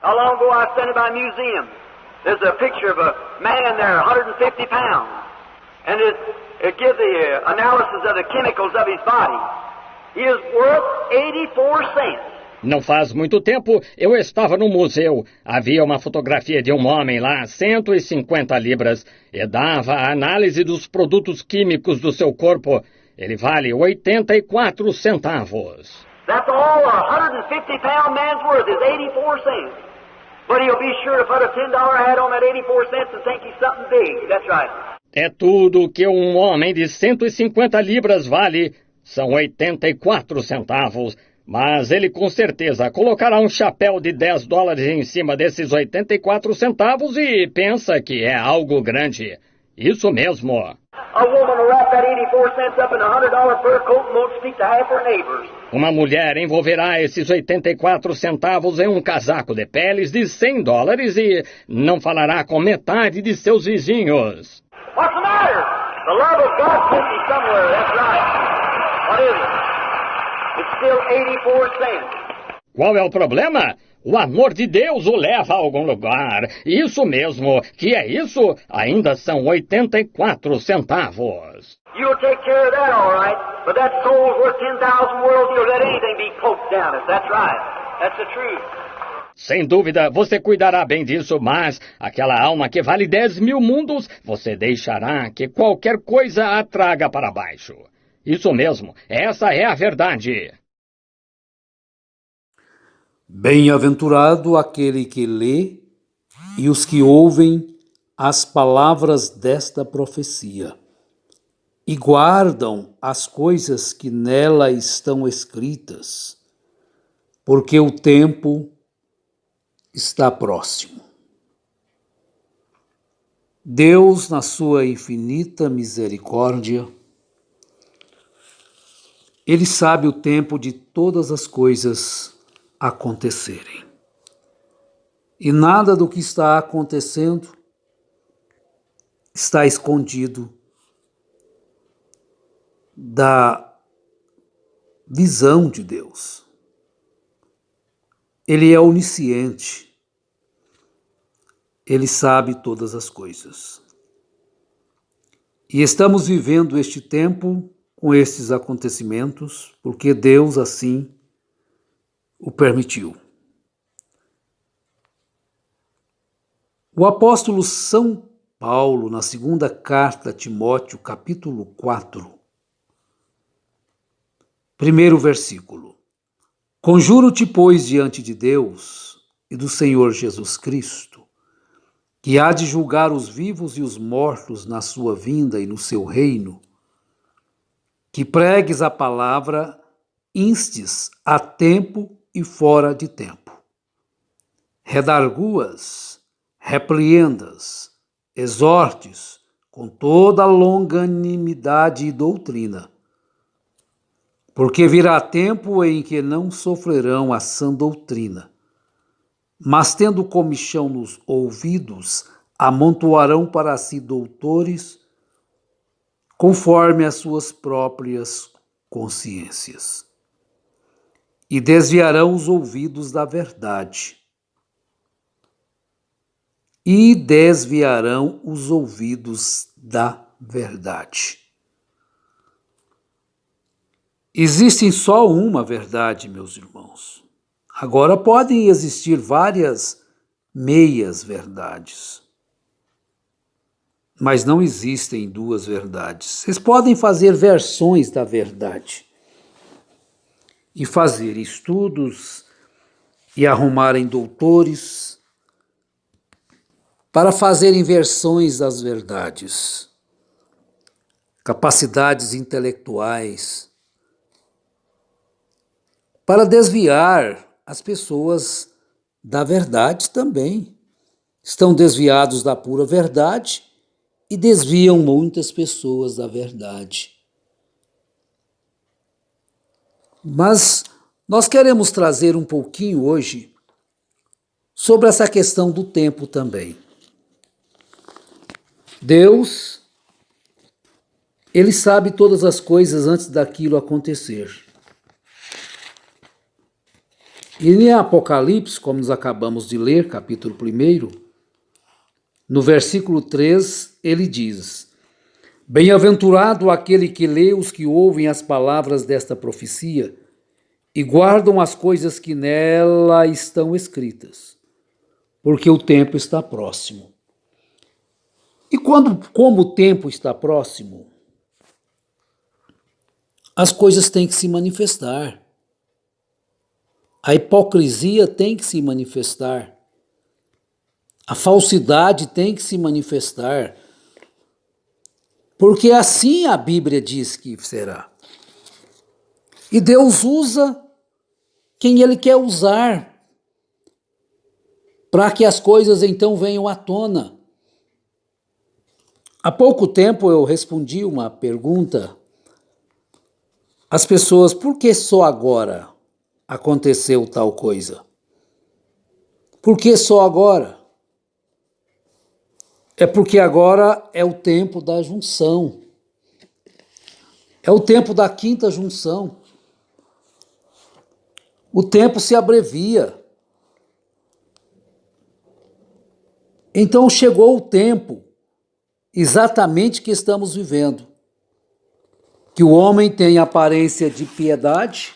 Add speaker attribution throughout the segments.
Speaker 1: How long ago I was standing by a museum. There's a picture of a man there, 150 pounds. And it gives the analysis of the chemicals of his body. He is worth 84 cents.
Speaker 2: Não faz muito tempo, eu estava no museu. Havia uma fotografia de um homem lá, 150 libras, e dava a análise dos produtos químicos do seu corpo. Ele vale 84 centavos.
Speaker 1: That's all a 150-pound man's worth is 84 cents. But he'll be sure to put a $10 hat on that 84 cents and think he's something big. That's right.
Speaker 2: É tudo que um homem de 150 libras vale. São 84 centavos. Mas ele com certeza colocará um chapéu de $10 em cima desses 84 centavos e pensa que é algo grande. Isso mesmo.
Speaker 1: A woman will wrap that 84 cents up in a $100 fur coat and won't speak to half her neighbors.
Speaker 2: Uma mulher envolverá esses 84 centavos em um casaco de peles de $100 e não falará com metade de seus vizinhos.
Speaker 1: What's the matter? The love of God sent me somewhere, that's right. What is it? It's still 84 cents.
Speaker 2: Qual é o problema? O amor de Deus o leva a algum lugar. Isso mesmo. Que é isso? Ainda são 84 centavos.
Speaker 1: You'll take care of that, all right. But that soul's worth 10,000 worlds. You'll let anything be poked down it. That's right. That's the truth.
Speaker 2: Sem dúvida, você cuidará bem disso, mas aquela alma que vale 10.000 mundos, você deixará que qualquer coisa a traga para baixo. Isso mesmo, essa é a verdade.
Speaker 3: Bem-aventurado aquele que lê e os que ouvem as palavras desta profecia e guardam as coisas que nela estão escritas, porque o tempo está próximo. Deus, na sua infinita misericórdia, Ele sabe o tempo de todas as coisas acontecerem. E nada do que está acontecendo está escondido da visão de Deus. Ele é onisciente. Ele sabe todas as coisas. E estamos vivendo este tempo com estes acontecimentos, porque Deus assim o permitiu. O apóstolo São Paulo, na segunda carta a Timóteo, capítulo 4, primeiro versículo. Conjuro-te, pois, diante de Deus e do Senhor Jesus Cristo, que há de julgar os vivos e os mortos na sua vinda e no seu reino, que pregues a palavra, instes a tempo e fora de tempo. Redarguas, repreendas, exortes com toda longanimidade e doutrina, porque virá tempo em que não sofrerão a sã doutrina, mas tendo comichão nos ouvidos, amontoarão para si doutores, conforme as suas próprias consciências, e desviarão os ouvidos da verdade. E desviarão os ouvidos da verdade. Existe só uma verdade, meus irmãos. Agora podem existir várias meias verdades, mas não existem duas verdades. Vocês podem fazer versões da verdade e fazer estudos e arrumarem doutores para fazerem versões das verdades, capacidades intelectuais, para desviar as pessoas da verdade também. Estão desviados da pura verdade e desviam muitas pessoas da verdade. Mas nós queremos trazer um pouquinho hoje sobre essa questão do tempo também. Deus, Ele sabe todas as coisas antes daquilo acontecer. E em Apocalipse, como nós acabamos de ler, capítulo 1, no versículo 3, ele diz: Bem-aventurado aquele que lê, os que ouvem as palavras desta profecia e guardam as coisas que nela estão escritas, porque o tempo está próximo. E como o tempo está próximo, as coisas têm que se manifestar. A hipocrisia tem que se manifestar. A falsidade tem que se manifestar. Porque assim a Bíblia diz que será. E Deus usa quem Ele quer usar para que as coisas então venham à tona. Há pouco tempo eu respondi uma pergunta às pessoas: por que só agora aconteceu tal coisa? Por que só agora? É porque agora é o tempo da junção. É o tempo da quinta junção. O tempo se abrevia. Então chegou o tempo exatamente que estamos vivendo. Que o homem tem aparência de piedade,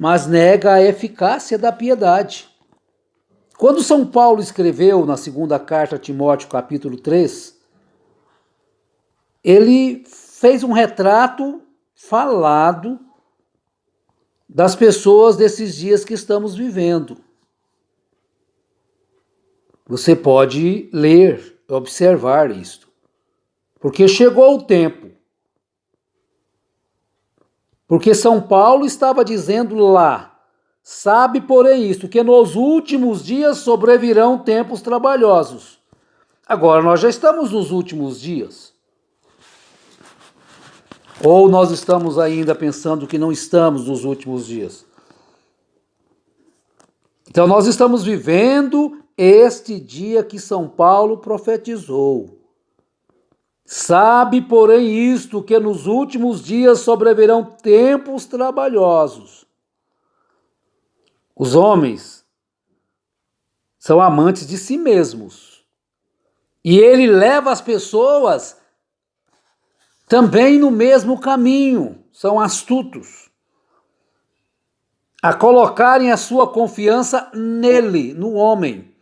Speaker 3: mas nega a eficácia da piedade. Quando São Paulo escreveu na segunda carta a Timóteo, capítulo 3, ele fez um retrato falado das pessoas desses dias que estamos vivendo. Você pode ler, observar isto. Porque chegou o tempo. Porque São Paulo estava dizendo lá: sabe, porém, isto, que nos últimos dias sobrevirão tempos trabalhosos. Agora, nós já estamos nos últimos dias. Ou nós estamos ainda pensando que não estamos nos últimos dias? Então, nós estamos vivendo este dia que São Paulo profetizou. Sabe, porém, isto, que nos últimos dias sobrevirão tempos trabalhosos. Os homens são amantes de si mesmos. E ele leva as pessoas também no mesmo caminho. São astutos. A colocarem a sua confiança nele, no homem.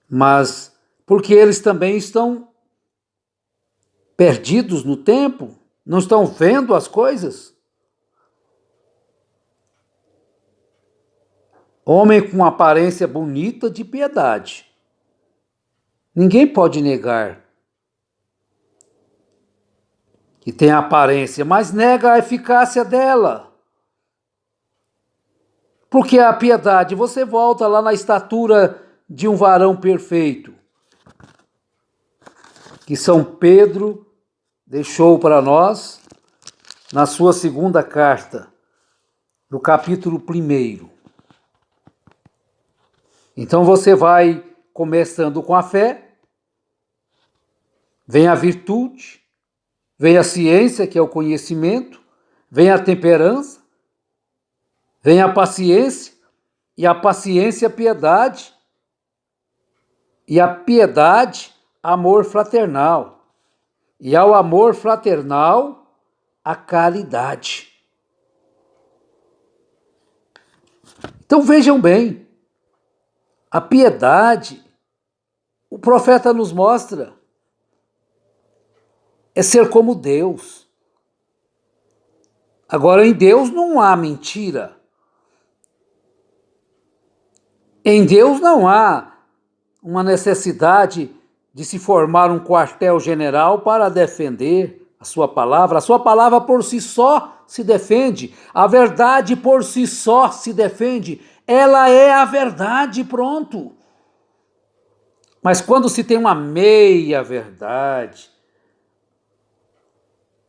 Speaker 3: Mas porque eles também estão perdidos no tempo, não estão vendo as coisas. Homem com aparência bonita de piedade. Ninguém pode negar que tem aparência, mas nega a eficácia dela. Porque a piedade, você volta lá na estatura de um varão perfeito, que São Pedro deixou para nós na sua segunda carta, no capítulo 1. Então você vai começando com a fé, vem a virtude, vem a ciência, que é o conhecimento, vem a temperança, vem a paciência, e a paciência a piedade, e a piedade amor fraternal, e ao amor fraternal a caridade. Então vejam bem, a piedade, o profeta nos mostra, é ser como Deus. Agora, em Deus não há mentira. Em Deus não há uma necessidade de se formar um quartel-general para defender a sua palavra. A sua palavra por si só se defende. A verdade por si só se defende. Ela é a verdade, pronto. Mas quando se tem uma meia-verdade,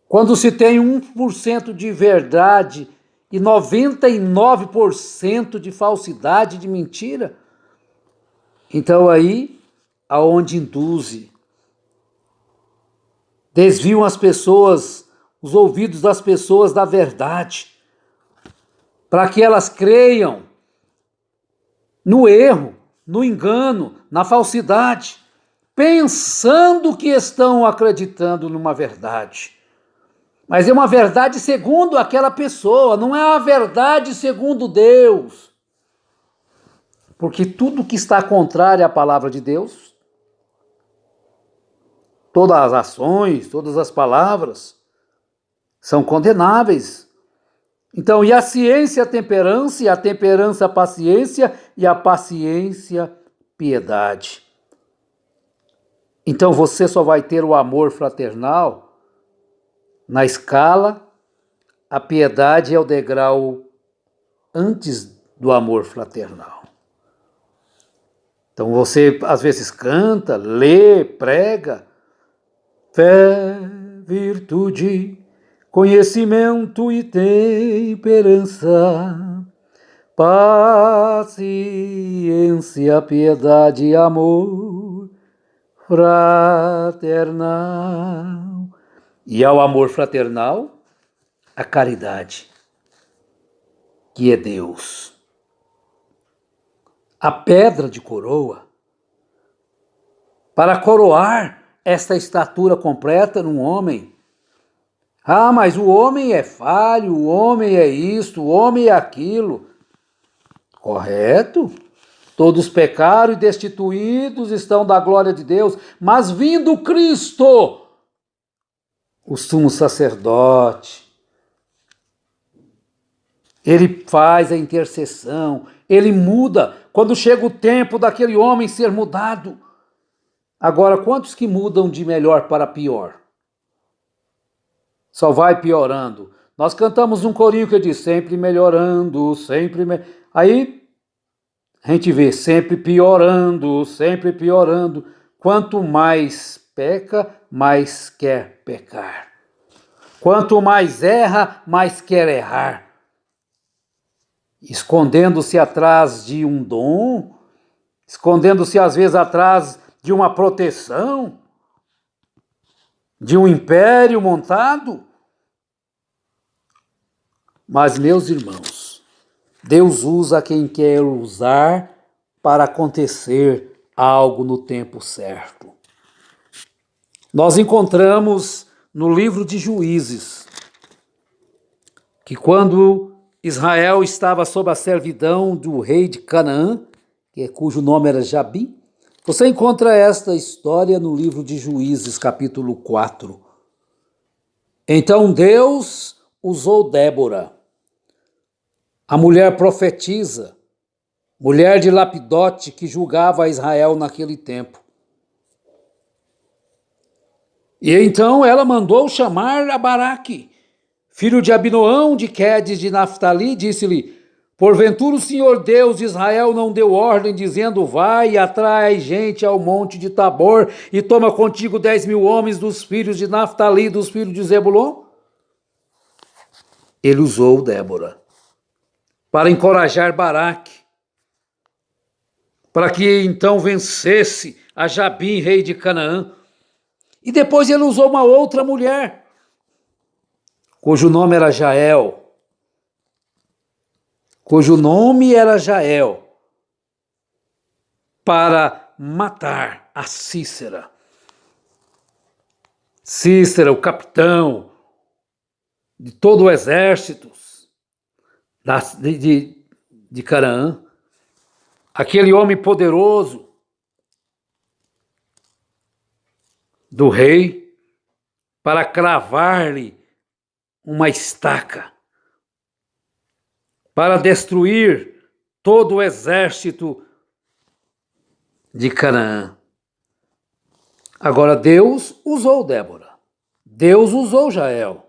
Speaker 3: quando se tem 1% de verdade e 99% de falsidade, de mentira, então aí, aonde induz, desviam as pessoas, os ouvidos das pessoas da verdade. para que elas creiam no erro, no engano, na falsidade, pensando que estão acreditando numa verdade. Mas é uma verdade segundo aquela pessoa, não é a verdade segundo Deus. Porque tudo que está contrário à palavra de Deus, todas as ações, todas as palavras, são condenáveis. Então, e a ciência, a temperança, a paciência, e a paciência, piedade. Então, você só vai ter o amor fraternal na escala, a piedade é o degrau antes do amor fraternal. Então, você às vezes canta, lê, prega, fé, virtude, conhecimento e temperança, paciência, piedade e amor fraternal. E ao amor fraternal, a caridade, que é Deus. A pedra de coroa, para coroar esta estatura completa num homem. Ah, mas o homem é falho, o homem é isto, o homem é aquilo. Correto? Todos pecaram e destituídos estão da glória de Deus, mas vindo Cristo, o sumo sacerdote, ele faz a intercessão, ele muda. Quando chega o tempo daquele homem ser mudado. Agora, quantos que mudam de melhor para pior? Só vai piorando. Nós cantamos um corinho que diz sempre melhorando, sempre... Aí a gente vê sempre piorando, sempre piorando. Quanto mais peca, mais quer pecar. Quanto mais erra, mais quer errar. Escondendo-se atrás de um dom, escondendo-se às vezes atrás de uma proteção, de um império montado. Mas, meus irmãos, Deus usa quem quer usar para acontecer algo no tempo certo. Nós encontramos no livro de Juízes que quando Israel estava sob a servidão do rei de Canaã, cujo nome era Jabim, você encontra esta história no livro de Juízes, capítulo 4. Então Deus usou Débora, a mulher profetisa, mulher de Lapidote, que julgava Israel naquele tempo. E então ela mandou chamar a Baraque, filho de Abinoão, de Quedes de Naftali, disse-lhe: porventura o Senhor Deus de Israel não deu ordem, dizendo: vai e atrai gente ao monte de Tabor, e toma contigo 10.000 homens dos filhos de Naftali, dos filhos de Zebulon? Ele usou Débora para encorajar Baraque, para que então vencesse a Jabim, rei de Canaã. E depois ele usou uma outra mulher, cujo nome era Jael, para matar a Císera. Císera, o capitão de todo o exército de Canaã, aquele homem poderoso do rei, para cravar-lhe uma estaca, para destruir todo o exército de Canaã. Agora Deus usou Débora, Deus usou Jael.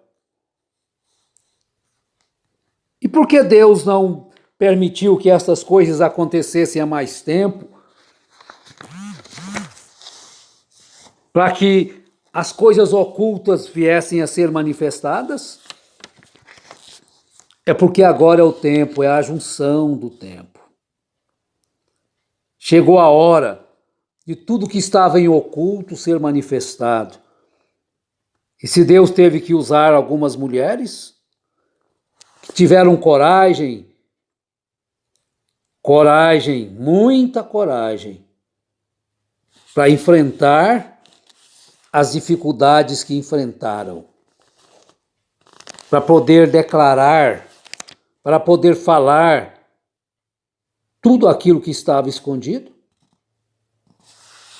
Speaker 3: E por que Deus não permitiu que essas coisas acontecessem há mais tempo? Para que as coisas ocultas viessem a ser manifestadas? É porque agora é o tempo, é a junção do tempo. Chegou a hora de tudo que estava em oculto ser manifestado. E se Deus teve que usar algumas mulheres que tiveram coragem coragem, muita coragem, para enfrentar as dificuldades que enfrentaram, para poder declarar, para poder falar tudo aquilo que estava escondido.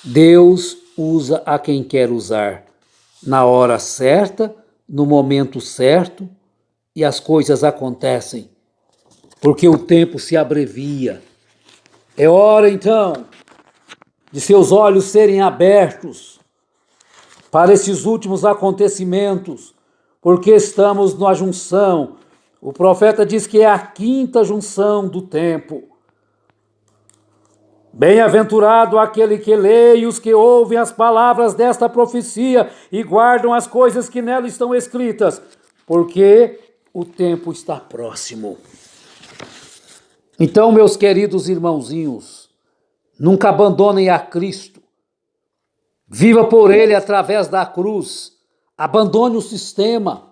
Speaker 3: Deus usa a quem quer usar, na hora certa, no momento certo, e as coisas acontecem, porque o tempo se abrevia. É hora, então, de seus olhos serem abertos para esses últimos acontecimentos, porque estamos na junção. O profeta diz que é a quinta junção do tempo. Bem-aventurado aquele que lê e os que ouvem as palavras desta profecia e guardam as coisas que nela estão escritas, porque o tempo está próximo. Então, meus queridos irmãozinhos, nunca abandonem a Cristo. Viva por Ele através da cruz. Abandone o sistema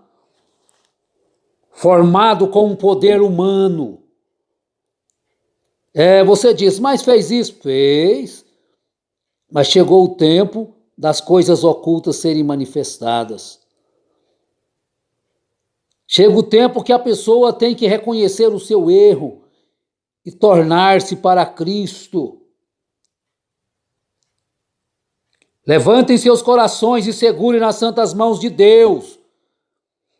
Speaker 3: formado com um poder humano. Você diz, mas fez isso? Fez. Mas chegou o tempo das coisas ocultas serem manifestadas. Chega o tempo que a pessoa tem que reconhecer o seu erro e tornar-se para Cristo. Levantem seus corações e segurem nas santas mãos de Deus.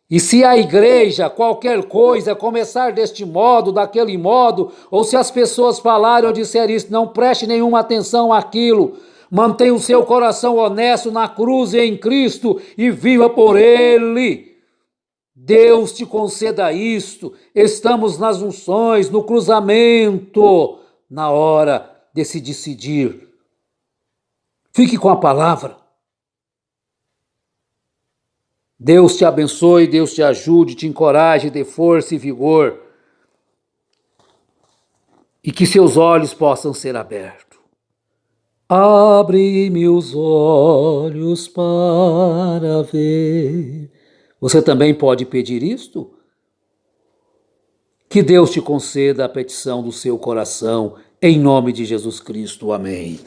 Speaker 3: E se a igreja, qualquer coisa, começar deste modo, daquele modo, ou se as pessoas falarem ou disserem isso, não preste nenhuma atenção àquilo. Mantenha o seu coração honesto na cruz e em Cristo e viva por Ele. Deus te conceda isto. Estamos nas unções, no cruzamento, na hora de se decidir. Fique com a palavra. Deus te abençoe, Deus te ajude, te encoraje, dê força e vigor. E que seus olhos possam ser abertos. Abre-me os olhos para ver. Você também pode pedir isto? Que Deus te conceda a petição do seu coração, em nome de Jesus Cristo. Amém.